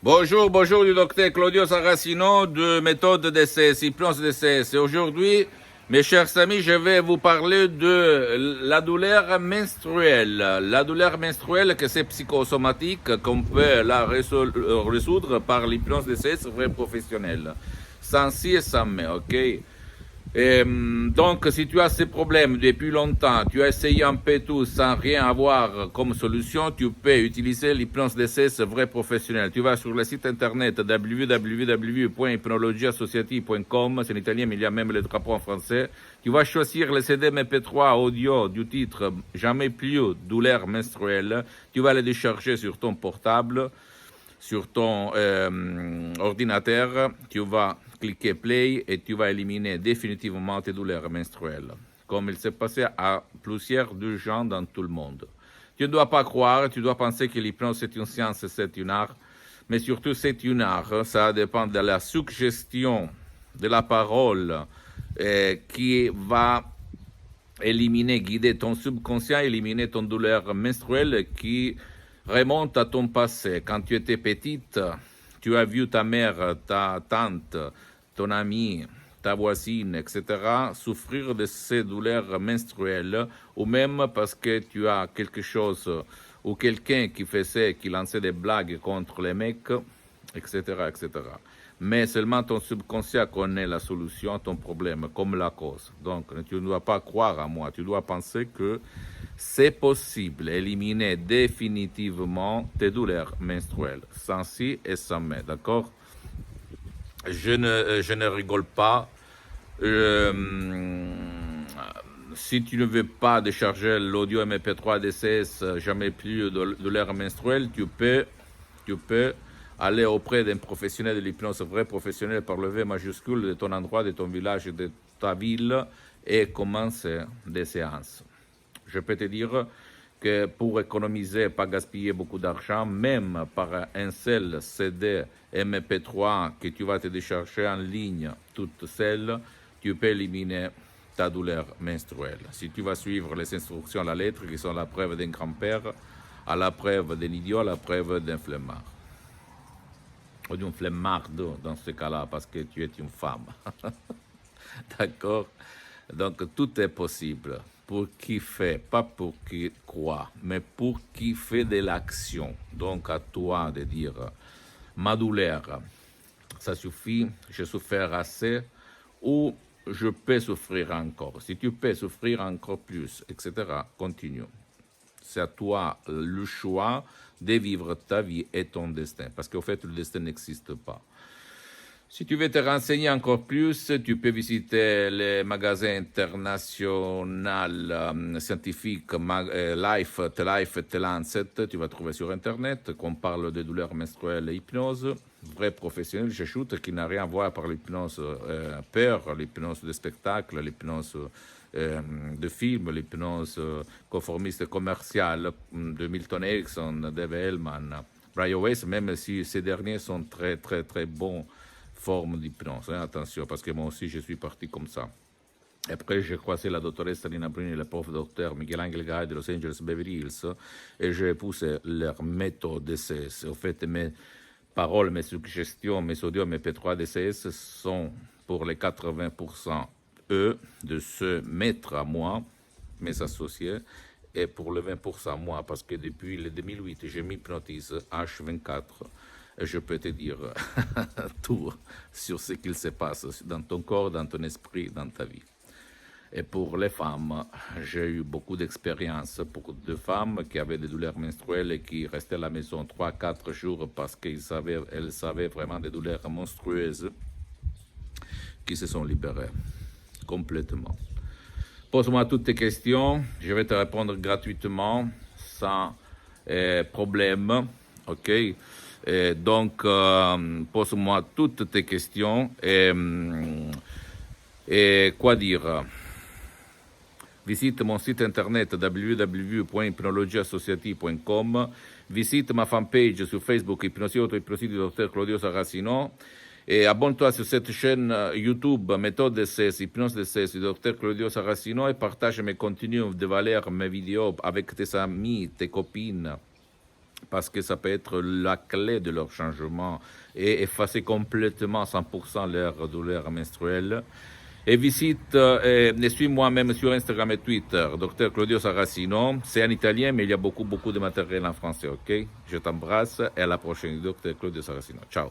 Bonjour, bonjour du docteur Claudio Saracino de méthode DCS, hypnose DCS. Et aujourd'hui, mes chers amis, je vais vous parler de la douleur menstruelle. La douleur menstruelle, que c'est psychosomatique, qu'on peut la résoudre par l'hypnose DCS vrai professionnel. Sans si et sans mais, ok? Donc, si tu as ces problèmes depuis longtemps, tu as essayé un peu tout sans rien avoir comme solution, tu peux utiliser l'hypnose DCS vrai professionnel. Tu vas sur le site internet www.hypnologieassociative.com, c'est en italien, mais il y a même le drapeau en français. Tu vas choisir le CD MP3 audio du titre Jamais plus douleur menstruelle. Tu vas le décharger sur ton portable, sur ton ordinateur, tu vas cliquer play et tu vas éliminer définitivement tes douleurs menstruelles, comme il s'est passé à plusieurs de gens dans tout le monde. Tu ne dois pas croire, tu dois penser que l'hypnose c'est une science, c'est une art, mais surtout c'est une art. Ça dépend de la suggestion de la parole qui va éliminer, guider ton subconscient, éliminer ton douleur menstruelle qui remonte à ton passé. Quand tu étais petite, tu as vu ta mère, ta tante, ton amie, ta voisine, etc., souffrir de ces douleurs menstruelles, ou même parce que tu as quelque chose ou quelqu'un qui lançait des blagues contre les mecs, etc., etc. Mais seulement ton subconscient connaît la solution à ton problème, comme la cause. Donc, tu ne dois pas croire à moi, tu dois penser que c'est possible d'éliminer définitivement tes douleurs menstruelles, sans si et sans mais, d'accord? Je ne rigole pas. Si tu ne veux pas décharger l'audio MP3 DCS, jamais plus de douleurs menstruelles, tu peux aller auprès d'un professionnel de l'hypnose, vrai professionnel par le V majuscule de ton endroit, de ton village, de ta ville et commencer des séances. Je peux te dire que pour économiser, pas gaspiller beaucoup d'argent, même par un seul CD MP3 que tu vas te décharger en ligne toute seule, tu peux éliminer ta douleur menstruelle. Si tu vas suivre les instructions à la lettre, qui sont la preuve d'un grand-père, à la preuve d'un idiot, à la preuve d'un flemmard. Ou d'une flemmarde dans ce cas-là, parce que tu es une femme. D'accord? Donc tout est possible pour qui fait, pas pour qui croit, mais pour qui fait de l'action. Donc à toi de dire, ma douleur, ça suffit, je souffre assez, ou je peux souffrir encore. Si tu peux souffrir encore plus, etc., continue. C'est à toi le choix de vivre ta vie et ton destin, parce qu'au fait, le destin n'existe pas. Si tu veux te renseigner encore plus, tu peux visiter les magasins internationaux scientifiques Life, T-Life et T-Lancet. Tu vas trouver sur Internet qu'on parle de douleurs menstruelles et hypnose. Vrai professionnel, j'ajoute, qui n'a rien à voir par l'hypnose peur, l'hypnose de spectacle, l'hypnose de film, l'hypnose conformiste commerciale de Milton Erickson, Dave Hellman, Brian Weiss, même si ces derniers sont très, très, très bons forme d'hypnose. Attention, parce que moi aussi, je suis parti comme ça. Après, j'ai croisé la doctoresse Nina Bruni et le prof docteur Miguel Angel Gay de Los Angeles Beverly Hills et j'ai poussé leur méthode DCS. En fait, mes paroles, mes suggestions, mes audios, mes P3 DCS sont pour les 80% eux de se mettre à moi, mes associés, et pour le 20% moi, parce que depuis le 2008, je m'hypnotise H24. Je peux te dire tout sur ce qu'il se passe dans ton corps, dans ton esprit, dans ta vie. Et pour les femmes, j'ai eu beaucoup d'expérience, beaucoup de femmes qui avaient des douleurs menstruelles et qui restaient à la maison 3-4 jours parce qu'elles avaient vraiment des douleurs monstrueuses, qui se sont libérées complètement. Pose-moi toutes tes questions, je vais te répondre gratuitement, sans problème, ok? Et donc, pose-moi toutes tes questions et quoi dire? Visite mon site internet www.hypnologieassociative.com, visite ma fanpage sur Facebook Hypnosie Auto-Hypnosie du Dr Claudio Saracino et abonne-toi sur cette chaîne YouTube Méthode DCS, Hypnose DCS du Dr Claudio Saracino et partage mes contenus de valeur, mes vidéos avec tes amis, tes copines. parce que ça peut être la clé de leur changement et effacer complètement 100% leur douleur menstruelle. Et et suis-moi même sur Instagram et Twitter, Dr Claudio Saracino. C'est en italien, mais il y a beaucoup de matériel en français, ok? Je t'embrasse et à la prochaine, Dr Claudio Saracino. Ciao.